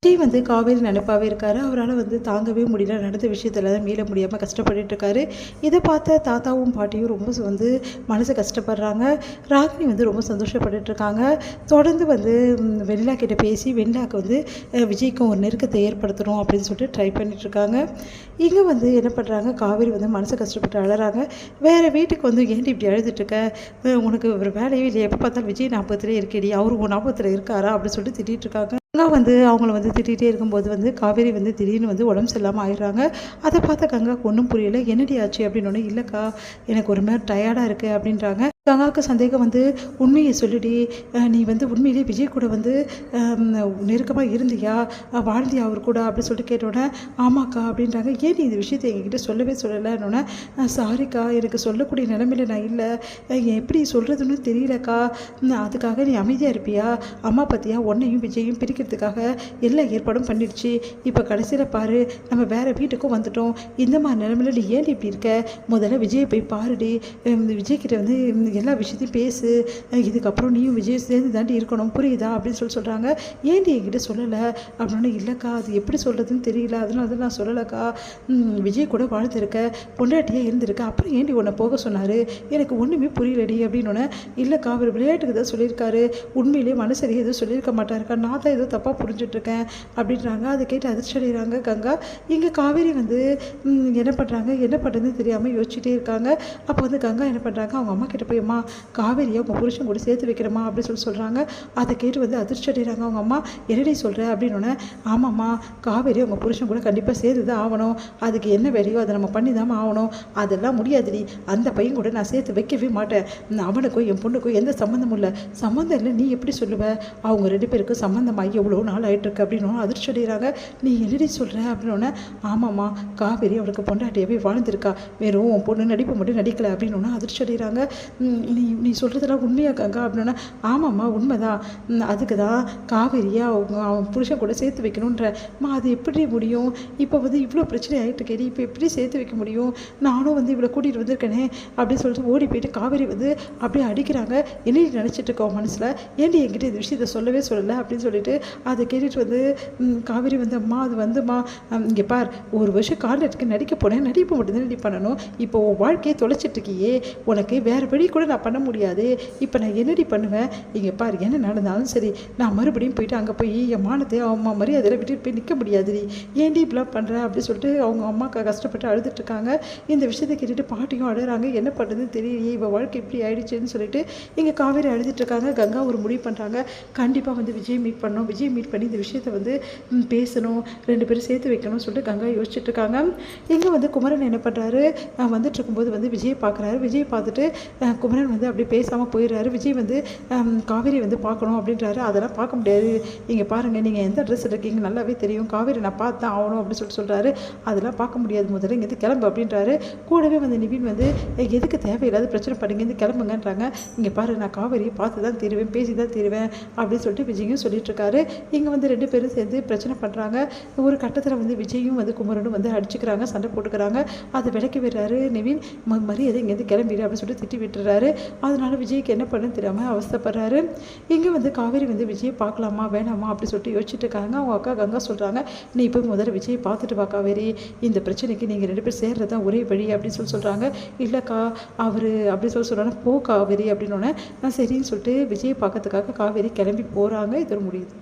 விஜய் வந்து காவேரி நினைப்பாவே இருக்காரு. அவரால் வந்து தாங்கவே முடியல. நடந்த விஷயத்துல மீள முடியாமல் கஷ்டப்பட்டுட்டு இருக்காரு. இதை பார்த்த தாத்தாவும் பாட்டியும் ரொம்ப வந்து மனசு கஷ்டப்படுறாங்க. ராகினி வந்து ரொம்ப சந்தோஷப்பட்டுட்டு இருக்காங்க. தொடர்ந்து வந்து வெண்ணிலா கிட்ட பேசி வெண்ணிலாவுக்கு வந்து விஜய்க்கும் ஒரு நெருக்கத்தை ஏற்படுத்தணும் அப்படின்னு சொல்லிட்டு ட்ரை பண்ணிட்டு இருக்காங்க. இங்கே வந்து என்ன பண்ணுறாங்க, காவேரி வந்து மனசு கஷ்டப்பட்டு அழறாங்க. வேறு வீட்டுக்கு வந்து ஏன்டி இப்படி அழுதுட்டு இருக்க, உனக்கு ஒரு வேலையே இல்லை, எப்போ பார்த்தாலும் விஜய் ஞாபகத்திலே இருக்கேடி, அவரு உன் ஞாபகத்தில் இருக்காரா அப்படின்னு சொல்லிட்டு திட்டிகிட்டு இருக்காங்க. கங்கா வந்து அவங்கள வந்து திட்டிகிட்டே இருக்கும்போது வந்து காவேரி வந்து திடீர்னு வந்து உடம்பு சரியில்லாமல் ஆயிடுறாங்க. அதை பார்த்த கங்காவுக்கு ஒன்றும் புரியலை. என்னடி ஆச்சு அப்படின்னோடனே, இல்லைக்கா எனக்கு ஒரு மாதிரி டயர்டாக இருக்குது அப்படின்றாங்க. கங்காவுக்கு சந்தேகம் வந்து, உண்மையை சொல்லிடி, நீ வந்து உண்மையிலே விஜய் கூட வந்து நெருக்கமாக இருந்தியா, வாழ்ந்தியா அவர் கூட அப்படின்னு சொல்லிட்டு கேட்டோன்னே, ஆமாக்கா அப்படின்றாங்க. ஏன் நீ இந்த விஷயத்தை எங்ககிட்ட சொல்லவே சொல்லலைன்னொன்னே, சாரிக்கா எனக்கு சொல்லக்கூடிய நிலைமையில நான் இல்லை, எப்படி சொல்கிறதுன்னு தெரியலக்கா, அதுக்காக நீ அமைதியாக இருப்பியா, அம்மா பற்றியா உன்னையும் விஜயும் பிரிக்கிறதுக்காக எல்லா ஏற்பாடும் பண்ணிடுச்சு, இப்போ கடைசியில் பாரு நம்ம வேறு வீட்டுக்கும் வந்துட்டோம், இந்த மாதிரி நிலைமையில நீ ஏன் இப்படி இருக்க, முதல்ல விஜயை போய் பாருடி, விஜய்கிட்ட வந்து எல்லா விஷயத்தையும் பேசு, இதுக்கப்புறம் நீயும் விஜய் சேர்ந்து தாண்டி இருக்கணும், புரியுதா அப்படின்னு சொல்கிறாங்க. ஏன்டி என்கிட்ட சொல்லலை அப்படின்னா, இல்லைக்கா அது எப்படி சொல்கிறதுன்னு தெரியல, அதனால தான் நான் சொல்லலைக்கா, விஜய் கூட வாழ்ந்துருக்க, பொண்டாட்டியாக இருந்திருக்க, அப்புறம் ஏன்டி உன்னை போக சொன்னார், எனக்கு ஒன்றுமே புரியலடி அப்படின்னோடனே, இல்லைக்கா அவர் விளையாட்டுக்கு தான் சொல்லியிருக்காரு, உண்மையிலேயே மனசரியே எதுவும் சொல்லியிருக்க மாட்டாருக்கா, நான் தான் ஏதோ தப்பாக புரிஞ்சுட்ருக்கேன் அப்படின்றாங்க. அதை கேட்டு அதிர்ச்சி அடைகிறாங்க கங்கா. இங்கே காவேரி வந்து என்ன பண்ணுறாங்க, என்ன பண்ணுறதுன்னு தெரியாமல் யோசிச்சுட்டே இருக்காங்க. அப்போ வந்து கங்கா என்ன பண்ணுறாங்க, அவங்க அம்மா கிட்ட போய், அம்மா காவேரியை உங்கள் புருஷன் கூட சேர்த்து வைக்கிறம்மா அப்படின்னு சொல்கிறாங்க. அதை கேட்டு வந்து அதிர்ச்சி அடைகிறாங்க அவங்க அம்மா. என்னடி சொல்கிற அப்படின்னோடனே, ஆமாம்மா காவேரி உங்கள் புருஷன் கூட கண்டிப்பாக சேர்த்து தான் ஆகணும், அதுக்கு என்ன வேலையோ அதை நம்ம பண்ணி தான் ஆகணும், அதெல்லாம் முடியாதுடி, அந்த பையன் கூட நான் சேர்த்து வைக்கவே மாட்டேன், அவனுக்கும் என் பொண்ணுக்கும் எந்த சம்மந்தமும் இல்லை, சம்மந்தம் இல்லை நீ எப்படி சொல்லுவ, அவங்க ரெண்டு பேருக்கும் சம்மந்தமாகி எவ்வளோ நாள் ஆகிட்டுருக்கு அப்படின்னு அதிர்ச்சி அடைகிறாங்க. நீ என்னடி சொல்கிற அப்படின்னோடனே, ஆமாம்மா காவேரி அவளுக்கு பொண்டாட்டியாவே வாழ்ந்திருக்கா, வெறும் உன் பொண்ணு நடிப்பு மட்டும் நடிக்கலை அப்படின்னு அதிர்ச்சி அடைகிறாங்க. நீ சொல்கிறதெல்லாம் உண்மையாக்காங்க அப்படின்னா, ஆமாம்மா உண்மைதான், அதுக்கு தான் காவேரியை அவன் புருஷன் கூட சேர்த்து வைக்கணுன்றமா, அது எப்படி முடியும், இப்போ வந்து இவ்வளோ பிரச்சனை ஆகிட்டு கேடி, இப்போ எப்படி சேர்த்து வைக்க முடியும், நானும் வந்து இவ்வளோ கூட்டிகிட்டு வந்திருக்கேனே அப்படின்னு சொல்லிட்டு ஓடி போயிட்டு காவேரி வந்து அப்படியே அடிக்கிறாங்க. என்ன நினச்சிட்டு இருக்கோம் மனசில், ஏன்டி என்கிட்ட இந்த விஷயத்தை சொல்லவே சொல்லலை அப்படின்னு சொல்லிட்டு அதை கேட்டுட்டு வந்து காவேரி வந்து, அம்மா அது வந்துமா இங்கே பார், ஒரு வருஷம் கான்ட்ராக்டுக்கு நடிக்க போனேன், நடிப்பு மட்டும்தான் ரெடி பண்ணணும், இப்போ உன் வாழ்க்கையை தொலைச்சிட்டு இருக்கியே, உனக்கு வேறு வழி கூட நான் பண்ண முடியாது, இப்போ நான் என்னடி பண்ணுவேன், இங்கே பார் என்ன நடந்தாலும் சரி, நான் மறுபடியும் போயிட்டு அங்கே போய் என் மானத்தை அம்மா மரியாதையில் விட்டுட்டு போய் நிற்க முடியாதுடி, ஏன்டி இப்படிலாம் பண்ணுறேன் அப்படின்னு சொல்லிட்டு அவங்க அம்மாக்கா கஷ்டப்பட்டு அழுதுட்டுருக்காங்க. இந்த விஷயத்தை கேட்டுட்டு பாட்டியும் அழுகிறாங்க. என்ன பண்ணுறதுன்னு தெரியலையே, இவள் வாழ்க்கை இப்படி ஆயிடுச்சுன்னு சொல்லிட்டு இங்கே காவேரி அழுதுட்டுருக்காங்க. கங்கா ஒரு முடிவு பண்ணுறாங்க, கண்டிப்பாக வந்து விஜய் மீட் பண்ணணும், விஜய் மீட் பண்ணி இந்த விஷயத்தை வந்து பேசணும், ரெண்டு பேரும் சேர்த்து வைக்கணும்னு சொல்லிட்டு கங்கா யோசிச்சுட்ருக்காங்க. இங்கே வந்து குமரன் என்ன பண்ணுறாரு, வந்துட்டு இருக்கும்போது வந்து விஜய் பார்க்குறாரு. விஜய் பார்த்துட்டு குமரன் வந்து அப்படி பேசாமல் போயிடுறாரு. விஜய் வந்து காவேரி வந்து பார்க்கணும் அப்படின்றாரு. அதெல்லாம் பார்க்க முடியாது, இங்கே பாருங்கள் நீங்கள் எந்த ட்ரெஸ் இருக்கீங்க நல்லாவே தெரியும், காவேரி நான் பார்த்து தான் ஆகணும் அப்படின்னு சொல்கிறாரு. அதெல்லாம் பார்க்க முடியாது, முதல்ல இங்கேருந்து கிளம்பு அப்படின்றாரு. கூடவே வந்து நிவின் வந்து எதுக்கு தேவையில்லாத பிரச்சனை பண்ணிங்கேருந்து கிளம்புங்கன்றாங்க. இங்கே பாரு நான் காவேரியை பார்த்து தான் தீருவேன், பேசி தான் தீருவேன் அப்படின்னு சொல்லிட்டு விஜயும் சொல்லிட்டுருக்காரு. இங்கே வந்து ரெண்டு பேரும் சேர்ந்து பிரச்சனை பண்ணுறாங்க. ஒரு கட்டத்தில் வந்து விஜயும் வந்து குமரனும் வந்து அடிச்சுக்கிறாங்க, சண்டை போட்டுக்கிறாங்க. அதை விளக்கி விடுறாரு நிவின், மரியாதை இங்கேருந்து கிளம்பிடு அப்படின்னு சொல்லிட்டு திட்டி விட்டுறாரு. அதனால விஜய்க்கு என்ன பண்ணுன்னு தெரியாமல் அவஸ்தைப்படுறாரு. இங்கே வந்து காவேரி வந்து விஜயை பார்க்கலாமா வேணாமா அப்படி சொல்லிட்டு யோசிச்சுட்டு இருக்காங்க. அவங்க அக்கா கங்கா சொல்கிறாங்க, நீ இப்போ முதல்ல விஜயை பார்த்துட்டு வா காவேரி, இந்த பிரச்சனைக்கு நீங்கள் ரெண்டு பேர் சேர்றது தான் ஒரே வழி அப்படின்னு சொல்கிறாங்க. இல்லைக்கா அவர் அப்படி சொல்கிறாங்க, போ காவேரி அப்படின்னோடனே நான் சரின்னு சொல்லிட்டு விஜயை பார்க்கறதுக்காக காவேரி கிளம்பி போகிறாங்க. இது முடியுது.